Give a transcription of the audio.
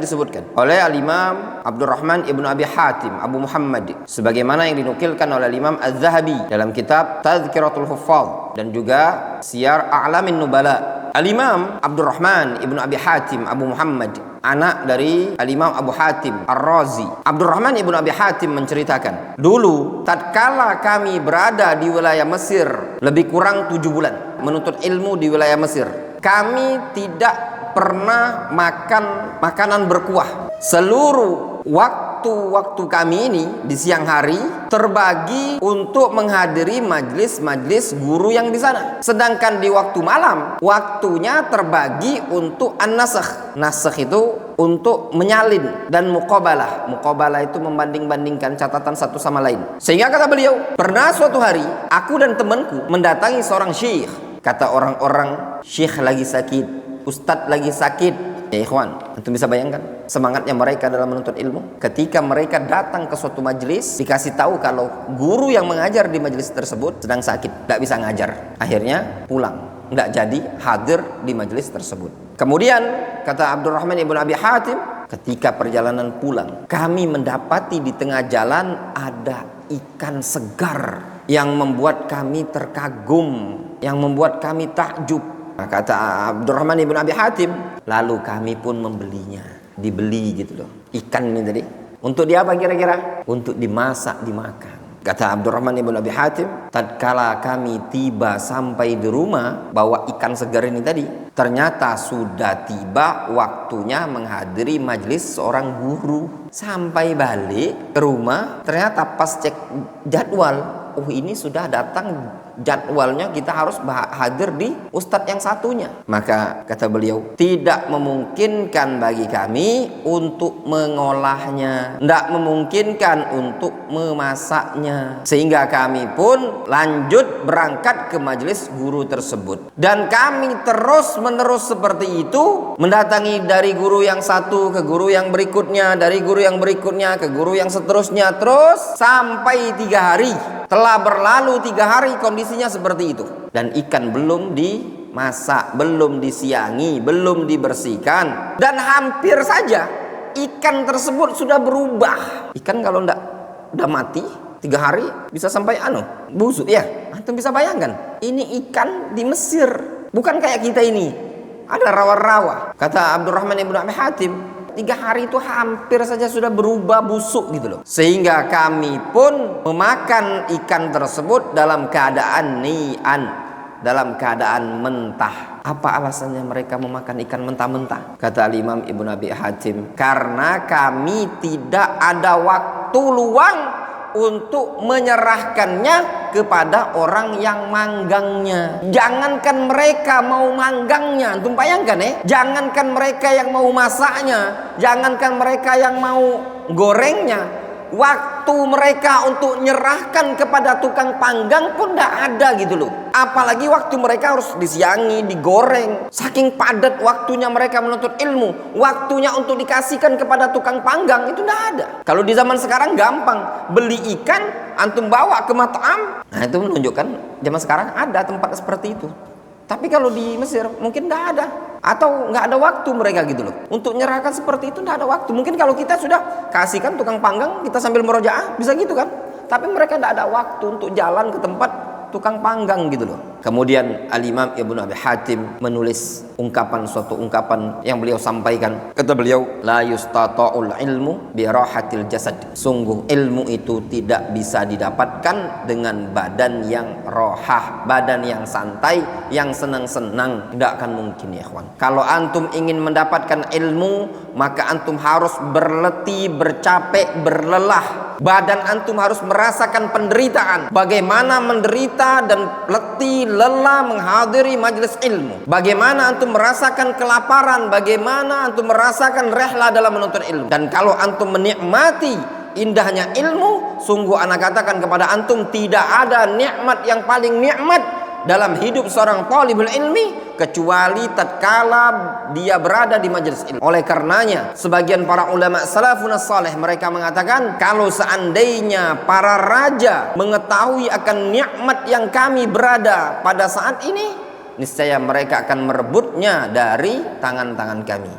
disebutkan oleh Al-Imam Abdurrahman ibnu Abi Hatim Abu Muhammad, sebagaimana yang dinukilkan oleh Imam Az-Zahabi dalam kitab Tadhkiratul Huffaz dan juga Siyar A'lamin Nubala. Al-Imam Abdurrahman ibnu Abi Hatim Abu Muhammad, anak dari Al-Imam Abu Hatim Ar-Razi. Abdurrahman ibnu Abi Hatim menceritakan, dulu tatkala kami berada di wilayah Mesir lebih kurang 7 bulan menuntut ilmu di wilayah Mesir, kami tidak pernah makan makanan berkuah. Seluruh waktu kami ini di siang hari terbagi untuk menghadiri majlis-majlis guru yang di sana. Sedangkan di waktu malam, waktunya terbagi untuk an-nasakh. Nasakh itu untuk menyalin, dan muqabalah. Muqabalah itu membanding-bandingkan catatan satu sama lain. Sehingga kata beliau, pernah suatu hari aku dan temanku mendatangi seorang syekh. Kata orang-orang, syekh lagi sakit, ustadz lagi sakit. Ya ikhwan, antum bisa bayangkan semangatnya mereka dalam menuntut ilmu. Ketika mereka datang ke suatu majelis, dikasih tahu kalau guru yang mengajar di majelis tersebut sedang sakit, tidak bisa ngajar. Akhirnya pulang, tidak jadi hadir di majelis tersebut. Kemudian kata Abdurrahman ibn Abi Hatim, ketika perjalanan pulang, kami mendapati di tengah jalan ada ikan segar yang membuat kami terkagum, yang membuat kami takjub. Kata Abdurrahman ibn Abi Hatim, lalu kami pun membelinya. Dibeli gitu loh, ikan ini tadi. Untuk dia apa kira-kira? Untuk dimasak, dimakan. Kata Abdurrahman ibn Abi Hatim, tatkala kami tiba sampai di rumah bawa ikan segar ini tadi, ternyata sudah tiba waktunya menghadiri majelis seorang guru. Sampai balik ke rumah, ternyata pas cek jadwal, oh ini sudah datang jadwalnya, kita harus hadir di ustadz yang satunya. Maka kata beliau, tidak memungkinkan bagi kami untuk mengolahnya, tidak memungkinkan untuk memasaknya, sehingga kami pun lanjut berangkat ke majelis guru tersebut. Dan kami terus menerus seperti itu, mendatangi dari guru yang satu ke guru yang berikutnya, dari guru yang berikutnya ke guru yang seterusnya, terus sampai 3 hari. Telah berlalu 3 hari kondisinya seperti itu, dan ikan belum dimasak, belum disiangi, belum dibersihkan, dan hampir saja ikan tersebut sudah berubah. Ikan kalau udah mati 3 hari bisa sampai busuk ya. Antum bisa bayangkan, ini ikan di Mesir, bukan kayak kita ini ada rawa-rawa. Kata Abdurrahman ibn Abi Hatim, 3 hari itu hampir saja sudah berubah busuk gitu loh. Sehingga kami pun memakan ikan tersebut dalam keadaan ni'an, dalam keadaan mentah. Apa alasannya mereka memakan ikan mentah-mentah? Kata Imam Ibnu Abi Hatim, karena kami tidak ada waktu luang untuk menyerahkannya kepada orang yang manggangnya. Jangankan mereka mau manggangnya, antum bayangkan jangankan mereka yang mau masaknya, jangankan mereka yang mau gorengnya, waktu mereka untuk nyerahkan kepada tukang panggang pun tidak ada gitu loh. Apalagi waktu mereka harus disiangi, digoreng. Saking padat waktunya mereka menuntut ilmu, waktunya untuk dikasihkan kepada tukang panggang itu tidak ada. Kalau di zaman sekarang gampang, beli ikan antum bawa ke mat'am. Nah itu menunjukkan zaman sekarang ada tempat seperti itu. Tapi kalau di Mesir mungkin tidak ada, atau nggak ada waktu mereka gitu loh untuk menyerahkan seperti itu. Tidak ada waktu. Mungkin kalau kita sudah kasihkan tukang panggang, kita sambil merojaah bisa gitu kan. Tapi mereka tidak ada waktu untuk jalan ke tempat tukang panggang gitu loh. Kemudian Al-Imam Ibnu Abi Hatim menulis suatu ungkapan yang beliau sampaikan. Kata beliau, la yustata'ul ilmu bi rahatil jasad. Sungguh ilmu itu tidak bisa didapatkan dengan badan yang rohah, badan yang santai, yang senang-senang. Tidak akan mungkin ya ikhwan. Kalau antum ingin mendapatkan ilmu, maka antum harus berletih, bercapek, berlelah. Badan antum harus merasakan penderitaan. Bagaimana menderita dan letih, lelah menghadiri majelis ilmu. Bagaimana antum merasakan kelaparan, bagaimana antum merasakan rehla dalam menuntut ilmu. Dan kalau antum menikmati indahnya ilmu, sungguh ana katakan kepada antum, tidak ada nikmat yang paling nikmat dalam hidup seorang talibul ilmi kecuali tatkala dia berada di majelis ilmu. Oleh karenanya sebagian para ulama salafun saleh mereka mengatakan, kalau seandainya para raja mengetahui akan nikmat yang kami berada pada saat ini, niscaya mereka akan merebutnya dari tangan-tangan kami.